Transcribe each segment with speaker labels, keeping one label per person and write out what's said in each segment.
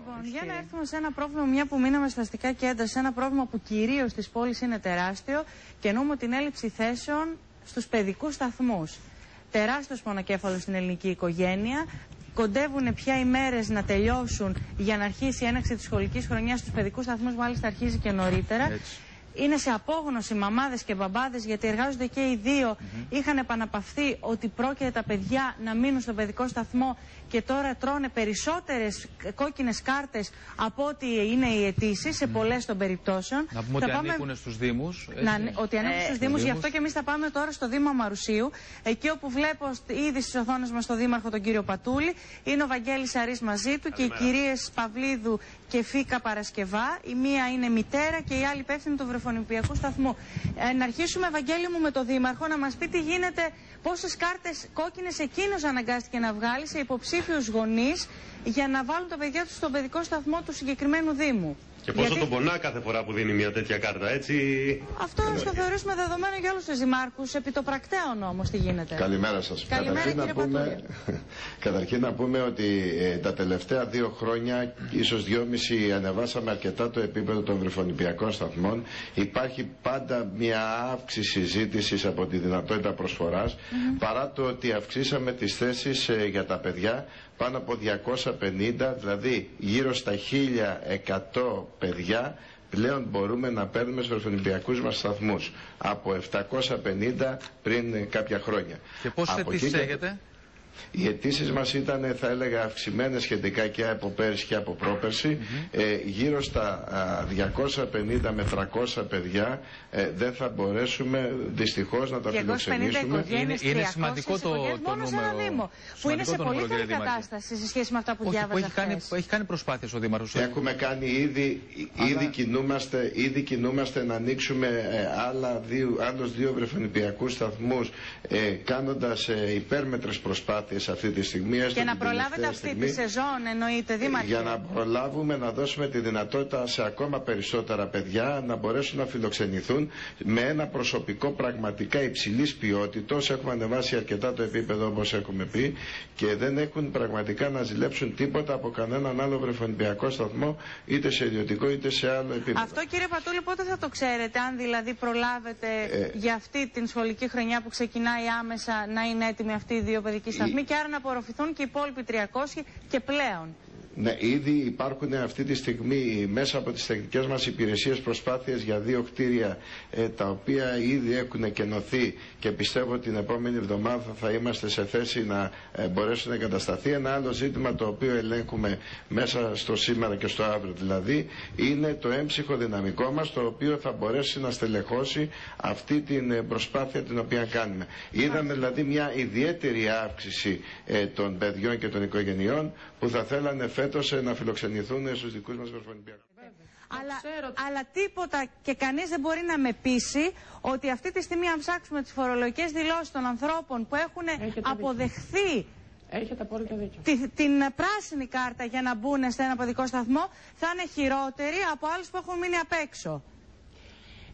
Speaker 1: Λοιπόν, για να έρθουμε σε ένα πρόβλημα, μια που μείναμε στα αστικά κέντρα, σε ένα πρόβλημα που κυρίως στις πόλεις είναι τεράστιο και εννοούμε την έλλειψη θέσεων στους παιδικούς σταθμούς. Τεράστιος πονοκέφαλος στην ελληνική οικογένεια. Κοντεύουν πια οι μέρες να τελειώσουν για να αρχίσει η έναρξη της σχολικής χρονιάς στους παιδικούς σταθμούς, μάλιστα αρχίζει και νωρίτερα. Έτσι. Είναι σε απόγνωση μαμάδες και μπαμπάδες, γιατί εργάζονται και οι δύο. Είχαν επαναπαυθεί ότι πρόκειται τα παιδιά να μείνουν στον παιδικό σταθμό και τώρα τρώνε περισσότερες κόκκινες κάρτες από ό,τι είναι οι αιτήσεις σε πολλές των περιπτώσεων.
Speaker 2: Να πούμε ότι ανήκουν στους Δήμους.
Speaker 1: Ότι ανήκουν στους Δήμους, γι' αυτό και εμείς θα πάμε τώρα στο Δήμο Αμαρουσίου, εκεί όπου βλέπω ήδη στις οθόνες μας τον Δήμαρχο τον κύριο Πατούλη. Είναι ο Βαγγέλης Αρής μαζί του και οι κυρίες Παυλίδου και Φίκα Παρασκευά. Η μία είναι μητέρα και η άλλη υπεύθυνη του βρεφονιπιακού σταθμού. Να αρχίσουμε, Βαγγέλη μου, με τον Δήμαρχο να μας πει τι γίνεται, πόσες κάρτες κόκκινες εκείνος αναγκάστηκε να βγάλει σε υποψήφιους γονείς για να βάλουν τα παιδιά τους στον παιδικό σταθμό του συγκεκριμένου Δήμου.
Speaker 3: Και πόσο τον πονά κάθε φορά που δίνει μια τέτοια κάρτα, έτσι.
Speaker 1: Αυτό το θεωρήσουμε δεδομένο για όλους τους δημάρχους. Επί το πρακτέον όμως τι γίνεται.
Speaker 4: Καλημέρα σας.
Speaker 1: Καλημέρα,
Speaker 4: καταρχήν να πούμε ότι τα τελευταία 2 χρόνια, ίσως 2,5, ανεβάσαμε αρκετά το επίπεδο των βρεφονιπιακών σταθμών. Υπάρχει πάντα μια αύξηση ζήτησης από τη δυνατότητα προσφοράς, παρά το ότι αυξήσαμε τις θέσεις για τα παιδιά πάνω από 250, δηλαδή γύρω στα 1100 παιδιά πλέον μπορούμε να παίρνουμε στους βρεφονιπιακούς μας σταθμούς, από 750 πριν κάποια χρόνια.
Speaker 2: Και πόσες αιτήσεις έχετε?
Speaker 4: Οι αιτήσεις μας ήταν, θα έλεγα, αυξημένες σχετικά και από πέρυσι και από πρόπερσι. Γύρω στα 250 με 300 παιδιά δεν θα μπορέσουμε δυστυχώς να τα φιλοξενήσουμε.
Speaker 2: Είναι σημαντικό το
Speaker 1: μόνο σε ένα Δήμο που είναι σε πολύ καλή κατάσταση σε σχέση με αυτά που διάβαζα χθες.
Speaker 2: Έχει κάνει προσπάθειες ο Δήμαρχος.
Speaker 4: Έχουμε κάνει ήδη κινούμαστε να ανοίξουμε άλλους 2 βρεφονιπιακούς σταθμούς, κάνοντας υπέρμετρες προσπάθειες αυτή τη στιγμή.
Speaker 1: Και να προλάβετε αυτή τη σεζόν, εννοείται, Δήμαρχε.
Speaker 4: Για να προλάβουμε να δώσουμε τη δυνατότητα σε ακόμα περισσότερα παιδιά να μπορέσουν να φιλοξενηθούν με ένα προσωπικό πραγματικά υψηλής ποιότητας. Έχουμε ανεβάσει αρκετά το επίπεδο, όπως έχουμε πει, και δεν έχουν πραγματικά να ζηλέψουν τίποτα από κανέναν άλλο βρεφονιπιακό σταθμό, είτε σε ιδιωτικό είτε σε άλλο επίπεδο.
Speaker 1: Αυτό, κύριε Πατούλη, πότε θα το ξέρετε, αν δηλαδή προλάβετε για αυτή την σχολική χρονιά που ξεκινάει άμεσα να είναι έτοιμοι αυτοί οι 2 παιδικοί σταθμοί και άρα να απορροφηθούν και οι υπόλοιποι 300 και πλέον?
Speaker 4: Ναι, ήδη υπάρχουν αυτή τη στιγμή μέσα από τις τεχνικές μας υπηρεσίες προσπάθειες για 2 κτίρια τα οποία ήδη έχουν εκενωθεί και πιστεύω ότι την επόμενη εβδομάδα θα είμαστε σε θέση να μπορέσουν να εγκατασταθεί. Ένα άλλο ζήτημα το οποίο ελέγχουμε μέσα στο σήμερα και στο αύριο δηλαδή είναι το έμψυχο δυναμικό μας, το οποίο θα μπορέσει να στελεχώσει αυτή την προσπάθεια την οποία κάνουμε. Είδαμε δηλαδή μια ιδιαίτερη αύξηση των παιδιών και των οικογενειών που θα θέλανε φέτος να φιλοξενηθούν στους δικούς μας βρεφονιπιακούς.
Speaker 1: Αλλά τίποτα και κανείς δεν μπορεί να με πείσει ότι αυτή τη στιγμή, αν ψάξουμε τις φορολογικές δηλώσεις των ανθρώπων που έχουν αποδεχθεί την πράσινη κάρτα για να μπουν σε ένα παιδικό σταθμό, θα είναι χειρότεροι από άλλους που έχουν μείνει απ' έξω.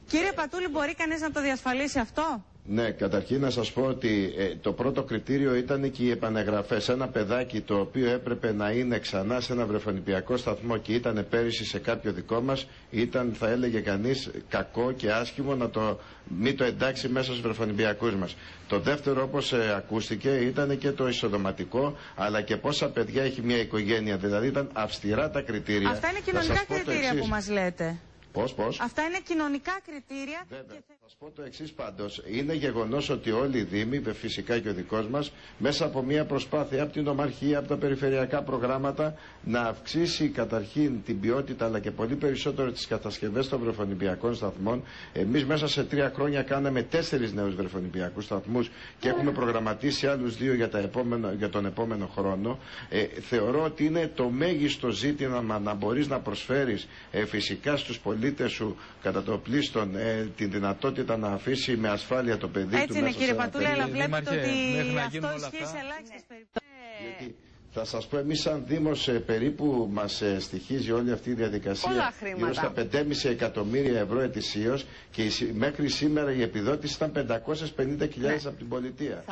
Speaker 1: Κύριε Πατούλη, μπορεί κανείς να το διασφαλίσει αυτό?
Speaker 4: Ναι, καταρχήν να σας πω ότι το πρώτο κριτήριο ήταν και οι επανεγραφές. Ένα παιδάκι το οποίο έπρεπε να είναι ξανά σε ένα βρεφονιπιακό σταθμό και ήταν πέρυσι σε κάποιο δικό μας, ήταν, θα έλεγε κανείς, κακό και άσχημο να μην το εντάξει μέσα στους βρεφονιπιακούς μας. Το δεύτερο, όπως ακούστηκε, ήταν και το εισοδοματικό, αλλά και πόσα παιδιά έχει μια οικογένεια. Δηλαδή ήταν αυστηρά τα κριτήρια.
Speaker 1: Αυτά είναι κοινωνικά κριτήρια που μας λέτε.
Speaker 4: Πώς?
Speaker 1: Αυτά είναι κοινωνικά κριτήρια.
Speaker 4: Βέβαια. Θα σας πω το εξής πάντως. Είναι γεγονός ότι όλοι οι Δήμοι, φυσικά και ο δικός μας, μέσα από μια προσπάθεια από την Ομαρχία, από τα περιφερειακά προγράμματα, να αυξήσει καταρχήν την ποιότητα αλλά και πολύ περισσότερο τις κατασκευές των βρεφονιπιακών σταθμών. Εμείς μέσα σε 3 χρόνια κάναμε 4 νέους βρεφονιπιακούς σταθμούς και έχουμε προγραμματίσει άλλους 2 για τον επόμενο χρόνο. Θεωρώ ότι είναι το μέγιστο ζήτημα να μπορείς να προσφέρεις φυσικά στους πολίτες σου κατά το πλήστον την δυνατότητα να αφήσει με ασφάλεια το παιδί του μέσα.
Speaker 1: Έτσι είναι, κύριε Πατούλη, αλλά βλέπετε ότι αυτό ισχύει σε ελάχιστες περιπτώσεις.
Speaker 4: Θα σας πω, εμείς σαν Δήμος περίπου μας στοιχίζει όλη αυτή η διαδικασία γύρω στα 5,5 εκατομμύρια ευρώ ετησίως και μέχρι σήμερα η επιδότηση ήταν 550.000 από την πολιτεία.